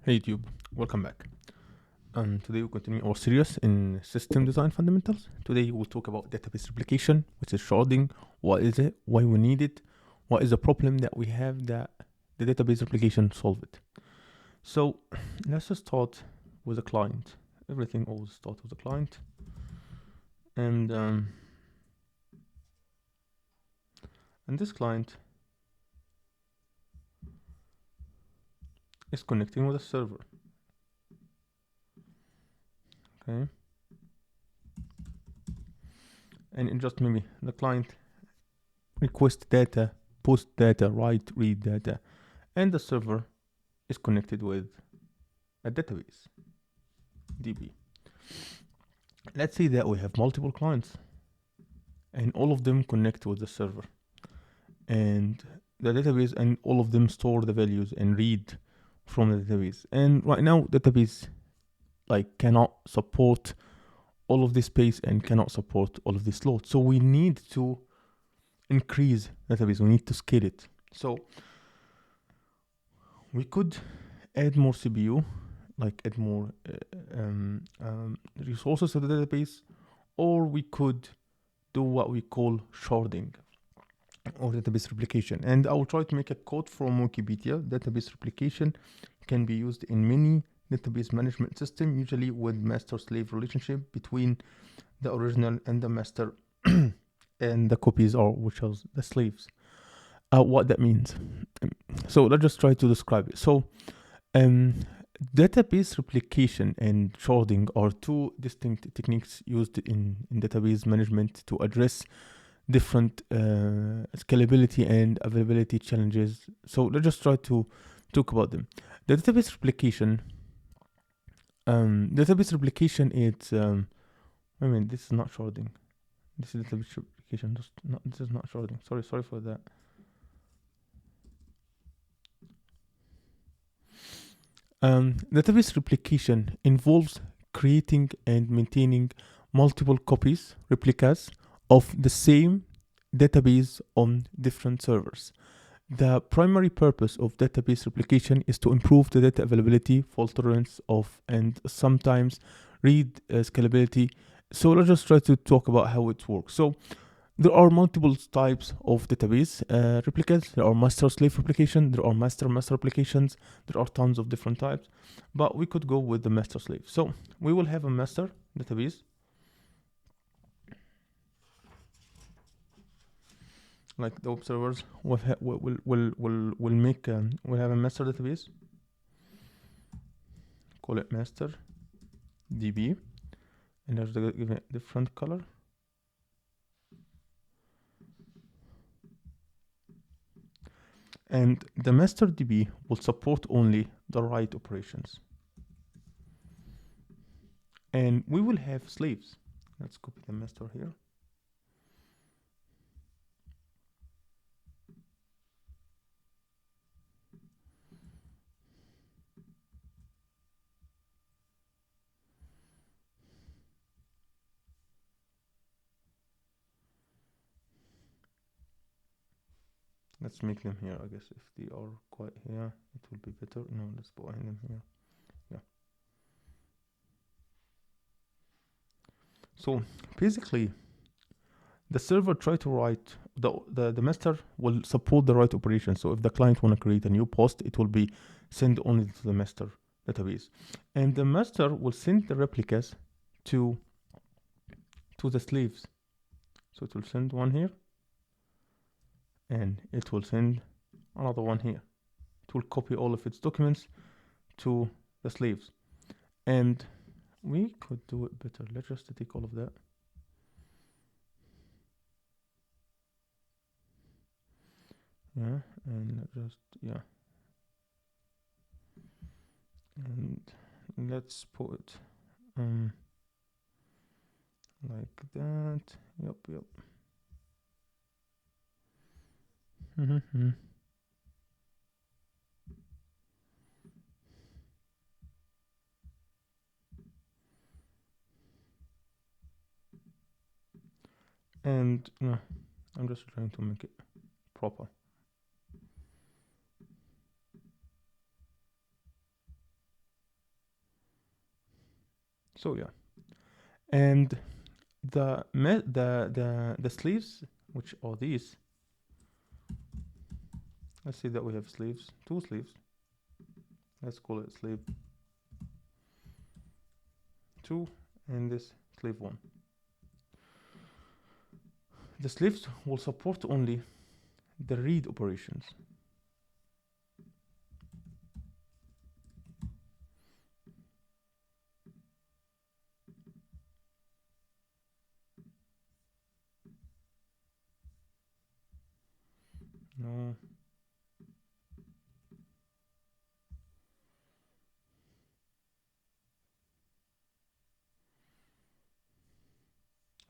Hey YouTube, welcome back. Today we'll continue our series in system design fundamentals. Today we'll talk about database replication, which is sharding. What is it? Why we need it? What is the problem that we have that the database replication solve it? So let's just start with a client. Everything always starts with a client, and this client is connecting with a server. Okay, and it just maybe the client request data, post data, write, read data, and the server is connected with a database, DB. Let's say that we have multiple clients and all of them connect with the server and the database, and all of them store the values and read from the database. And right now database cannot support all of this space and cannot support all of this load. So we need to increase database, we need to scale it. So we could add more CPU, add more resources to the database, or we could do what we call sharding or database replication. And I will try to make a quote from Wikipedia. Database replication can be used in many database management system, usually with master-slave relationship between the original and the master and the copies, or which are the slaves. What that means. So let's just try to describe it. So database replication and sharding are two distinct techniques used in database management to address different scalability and availability challenges. So let's just try to talk about them. The database replication. It's this is not sharding. This is database replication. This is not sharding. Sorry for that. Database replication involves creating and maintaining multiple copies, replicas, of the same database on different servers. The primary purpose of database replication is to improve the data availability, fault tolerance and sometimes read scalability. So let's just try to talk about how it works. So there are multiple types of database replicas. There are master-slave replication, there are master-master replications, there are tons of different types, but we could go with the master-slave. So we will have a master database, like the observers will have a master database, call it master DB, and there's give it a different color. And the master DB will support only the write operations. And we will have slaves. Let's copy the master here. Let's make them here. I guess if they are quite here, it will be better. No, let's put them here. Yeah. So basically, the server try to write the master will support the write operation. So if the client want to create a new post, it will be sent only to the master database, and the master will send the replicas to the slaves. So it will send one here, and it will send another one here. It will copy all of its documents to the slaves, and we could do it better. Let's just take all of that. Yeah, and just and let's put like that. Yep. And no, I'm just trying to make it proper. So yeah, and the sleeves, which are these. Let's see that we have sleeves, two sleeves. Let's call it sleeve 2 and this sleeve 1. The sleeves will support only the read operations. No.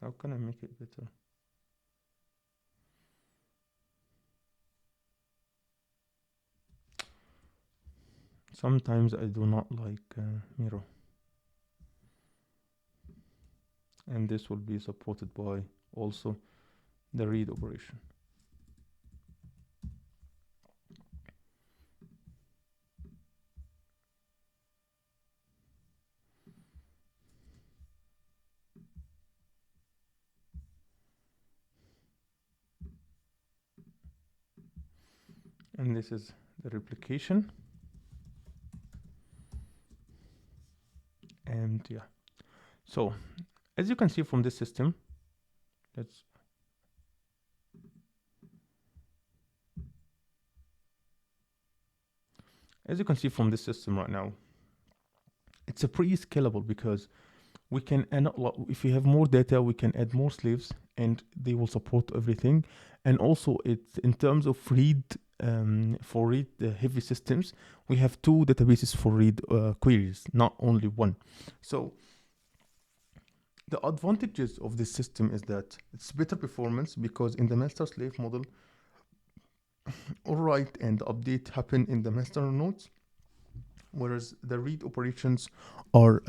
How can I make it better? Sometimes I do not like Miro. And this will be supported by also the read operation. And this is the replication. And yeah, so as you can see from this system, let's as you can see from this system right now, it's a pretty scalable because we can if we have more data, we can add more sleeves and they will support everything. And also it's in terms of read, for read heavy systems, we have two databases for read queries, not only one. So the advantages of this system is that it's better performance because in the master slave model, all write and update happen in the master nodes, whereas the read operations are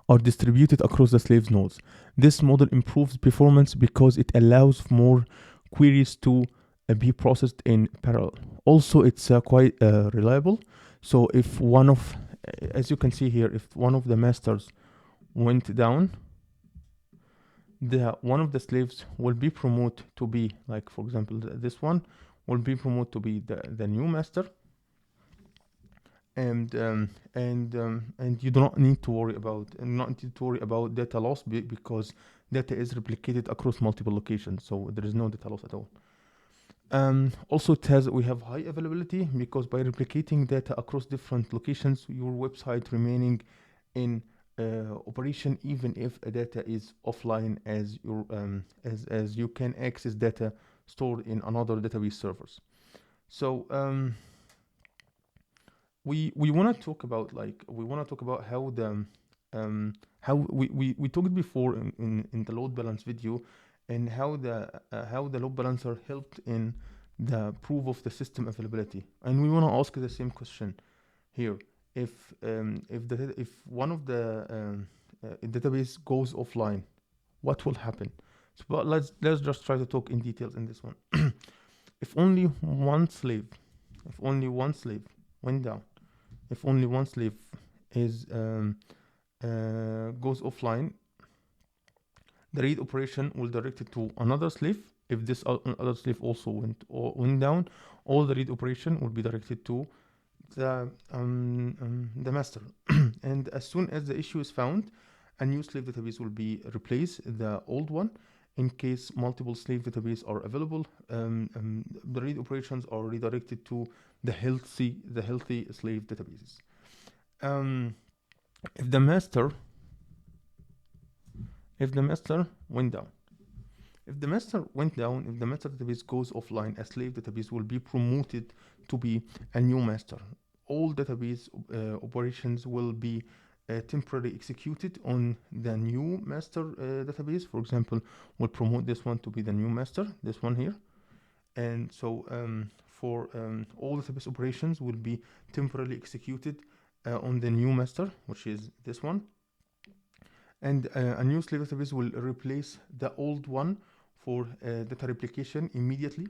are are distributed across the slave nodes. This model improves performance because it allows more queries to be processed in parallel. Also, it's quite reliable. So if one of, as you can see here, if one of the masters went down, the one of the slaves will be promoted to be, like for example this one will be promoted to be the new master, and you do not need to worry about data loss because data is replicated across multiple locations, so there is no data loss at all. Also, we have high availability because by replicating data across different locations, your website remaining in operation even if a data is offline, as your as you can access data stored in another database servers. So we want to talk about how the how we talked before in the load balance video, and how the load balancer helped in the proof of the system availability. And we want to ask the same question here. If one of the database goes offline, what will happen? So, but let's just try to talk in details in this one. if only one slave if only one slave went down, if only one slave is goes offline, the read operation will direct it to another slave. If this other slave also went down, all the read operation will be directed to the master. And as soon as the issue is found, a new slave database will be replaced the old one. In case multiple slave databases are available, the read operations are redirected to the healthy slave databases. If the master went down, if the master database goes offline, a slave database will be promoted to be a new master. All database operations will be temporarily executed on the new master database. For example, we'll promote this one to be the new master, this one here. And so for all database operations will be temporarily executed on the new master, which is this one. And a new slave database will replace the old one for data replication immediately.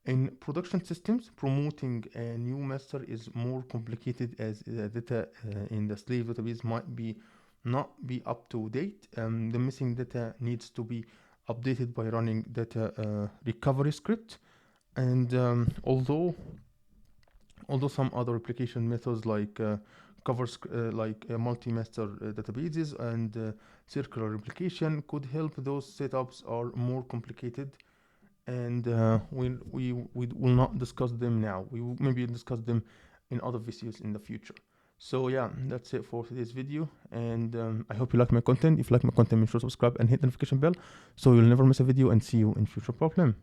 In production systems, promoting a new master is more complicated as the data in the slave database might be not be up to date. The missing data needs to be updated by running data recovery script. And although some other replication methods like multi-master databases and circular replication could help, those setups are more complicated, and we will not discuss them now. We will maybe discuss them in other videos in the future. So yeah, that's it for today's video, and I hope you like my content. If you like my content, make sure to subscribe and hit the notification bell so you'll never miss a video, and see you in future problem.